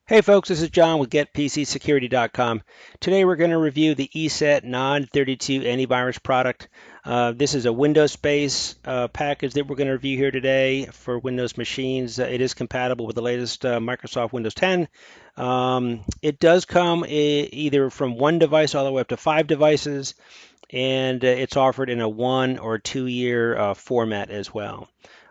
Hey folks, this is John with GetPCSecurity.com. Today we're going to review the ESET NOD32 Antivirus product. This is a Windows-based package that we're going to review here today for Windows machines. It is compatible with the latest Microsoft Windows 10. It does come either from one device all the way up to 5 devices, and it's offered in a 1 or 2 year format as well.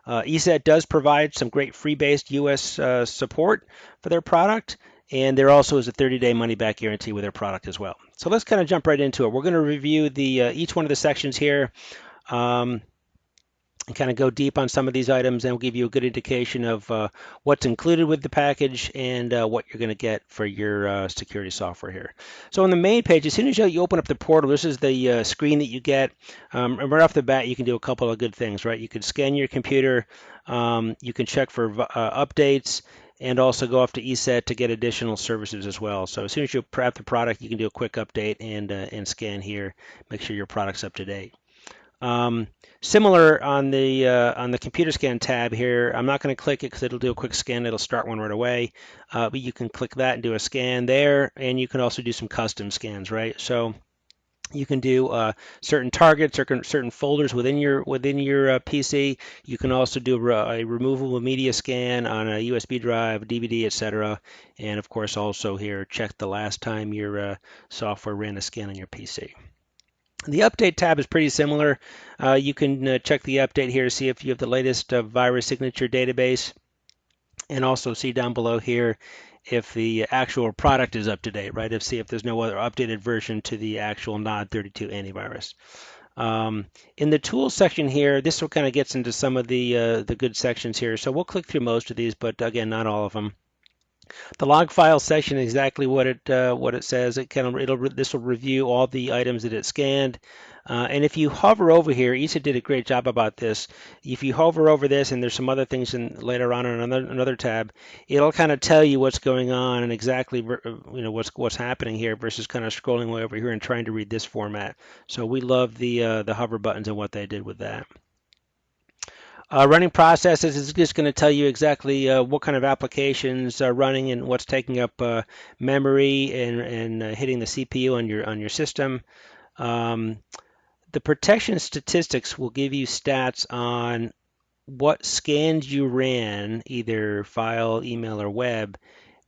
ESET does provide some great free-based US support for their product, and there also is a 30-day money-back guarantee with their product as well. So let's kind of jump right into it. We're going to review the each one of the sections here. And kind of go deep on some of these items, and we'll give you a good indication of what's included with the package and what you're going to get for your security software here. So on the main page, as soon as you open up the portal, this is the screen that you get. And right off the bat, you can do a couple of good things, right? You can scan your computer, you can check for updates, and also go off to ESET to get additional services as well. So as soon as you prep the product, you can do a quick update and scan here, make sure your product's up to date. Similar on the computer scan tab here, I'm not going to click it because it'll do a quick scan. It'll start one right away, but you can click that and do a scan there, and you can also do some custom scans, right? So you can do certain targets or certain folders within your PC. You can also do a removable media scan on a USB drive, DVD, etc. And of course, also here, check the last time your software ran a scan on your PC. The update tab is pretty similar. You can check the update here to see if you have the latest virus signature database, and also see down below here if the actual product is up to date, right? See if there's no other updated version to the actual NOD32 antivirus. In the tools section here, this will kind of gets into some of the good sections here. So we'll click through most of these, but again, not all of them. The log file section is exactly what it says. This will review all the items that it scanned. And if you hover over here, ESET did a great job about this. If you hover over this, and there's some other things later on in another tab, it'll kind of tell you what's going on and exactly what's happening here versus kind of scrolling way over here and trying to read this format. So we love the hover buttons and what they did with that. Running processes is just going to tell you exactly what kind of applications are running and what's taking up memory and hitting the CPU on your system. The protection statistics will give you stats on what scans you ran, either file, email, or web,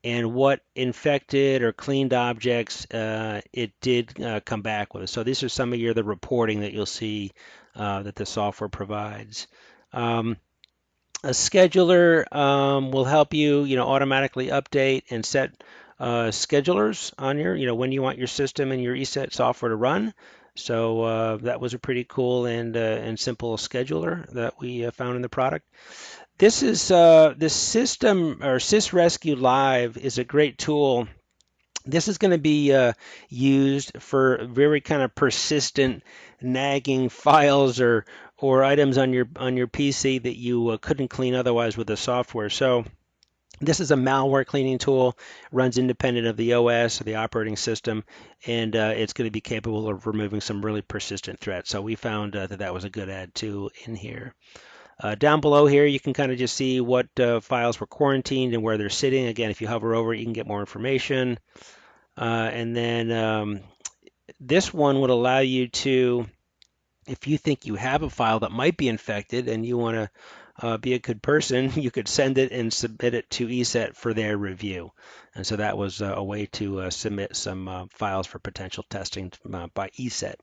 and what infected or cleaned objects it did come back with. So these are some of the reporting that you'll see that the software provides. A scheduler will help you, automatically update and set schedulers on your, when you want your system and your ESET software to run. So that was a pretty cool and simple scheduler that we found in the product. This is this system or SysRescue Live is a great tool. This is going to be used for very kind of persistent nagging files or items on your PC that you couldn't clean otherwise with the software. So this is a malware cleaning tool, runs independent of the OS or the operating system, and it's going to be capable of removing some really persistent threats. So we found that was a good add too in here. Down below here, you can kind of just see what files were quarantined and where they're sitting. Again, if you hover over it, you can get more information. And then this one would allow you to, if you think you have a file that might be infected and you want to be a good person, you could send it and submit it to ESET for their review. And so that was a way to submit some files for potential testing by ESET.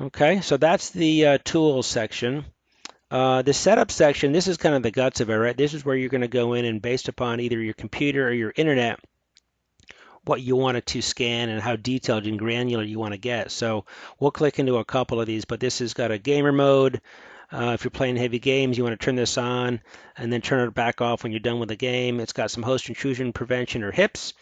Okay, so that's the tools section. The setup section, this is kind of the guts of it, right? This is where you're going to go in and based upon either your computer or your internet, what you want it to scan and how detailed and granular you want to get. So we'll click into a couple of these, but this has got a gamer mode. If you're playing heavy games, you want to turn this on and then turn it back off when you're done with the game. It's got some host intrusion prevention or HIPS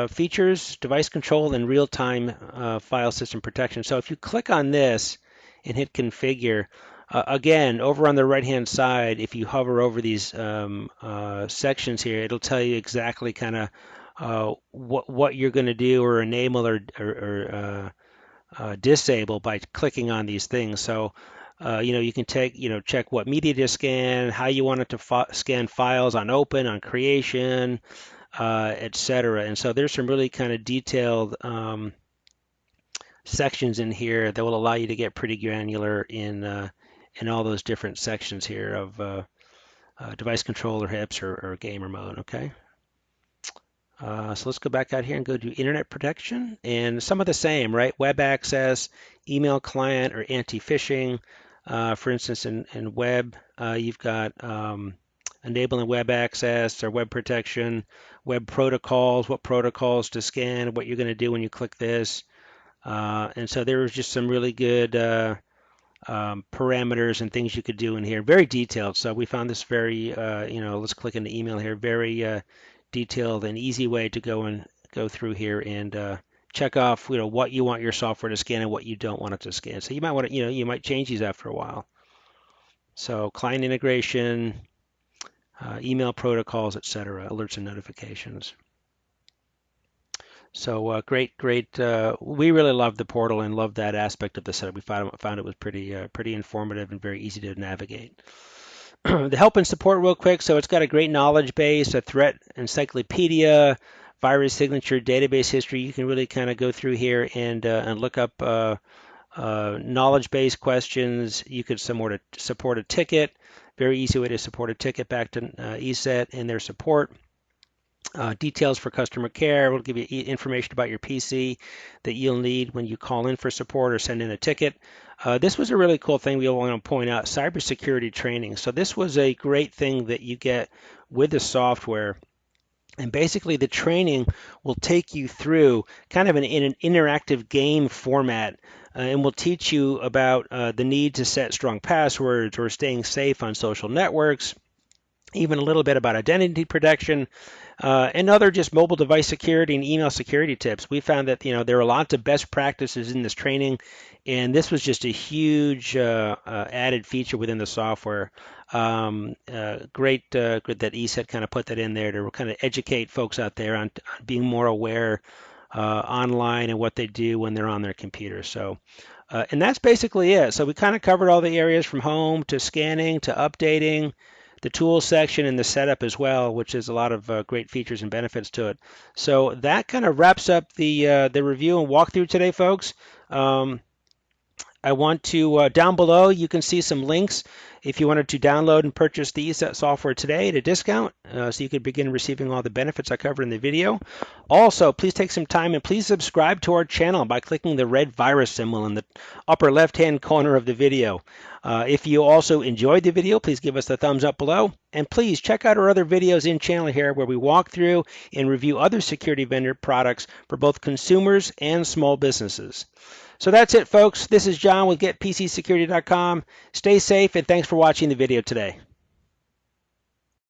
features, device control, and real-time file system protection. So if you click on this and hit configure, again, over on the right-hand side, if you hover over these sections here, it'll tell you exactly kind of what you're going to do or enable or disable by clicking on these things. So You can check what media to scan, how you want it to scan files on open, on creation, etc. And so there's some really kind of detailed sections in here that will allow you to get pretty granular in all those different sections here of device controller, HIPS, or gamer mode. Okay. So let's go back out here and go to internet protection, and some of the same, right? Web access, email client, or anti-phishing. For instance, in web, you've got enabling web access or web protection, web protocols, what protocols to scan, what you're going to do when you click this. And so there was just some really good parameters and things you could do in here, very detailed. So we found this very, let's click into email here, very detailed and easy way to go through here and check off, what you want your software to scan and what you don't want it to scan. So you might want to, you might change these after a while. So client integration, email protocols, etc., alerts and notifications. So great. We really loved the portal and loved that aspect of the setup. We found it was pretty informative and very easy to navigate. The help and support real quick. So it's got a great knowledge base, a threat encyclopedia, virus signature, database history. You can really kind of go through here and look up knowledge-based questions. You could support a ticket. Very easy way to support a ticket back to ESET and their support. Details for customer care. We'll give you information about your PC that you'll need when you call in for support or send in a ticket. This was a really cool thing we want to point out, cybersecurity training. So this was a great thing that you get with the software. And basically the training will take you through kind of in an interactive game format and will teach you about the need to set strong passwords or staying safe on social networks, even a little bit about identity protection, and other just mobile device security and email security tips. We found that there are lots of best practices in this training, and this was just a huge added feature within the software. Great that ESET kind of put that in there to kind of educate folks out there on being more aware online and what they do when they're on their computer. So. And that's basically it. So we kind of covered all the areas from home to scanning to updating, the tools section and the setup as well, which is a lot of great features and benefits to it. So that kind of wraps up the review and walkthrough today, folks. I want to, down below, you can see some links if you wanted to download and purchase the ESET software today at a discount, so you could begin receiving all the benefits I covered in the video. Also, please take some time and please subscribe to our channel by clicking the red virus symbol in the upper left-hand corner of the video. If you also enjoyed the video, please give us a thumbs up below. And please check out our other videos in channel here where we walk through and review other security vendor products for both consumers and small businesses. So that's it, folks. This is John with GetPCSecurity.com. Stay safe, and thanks for watching the video today.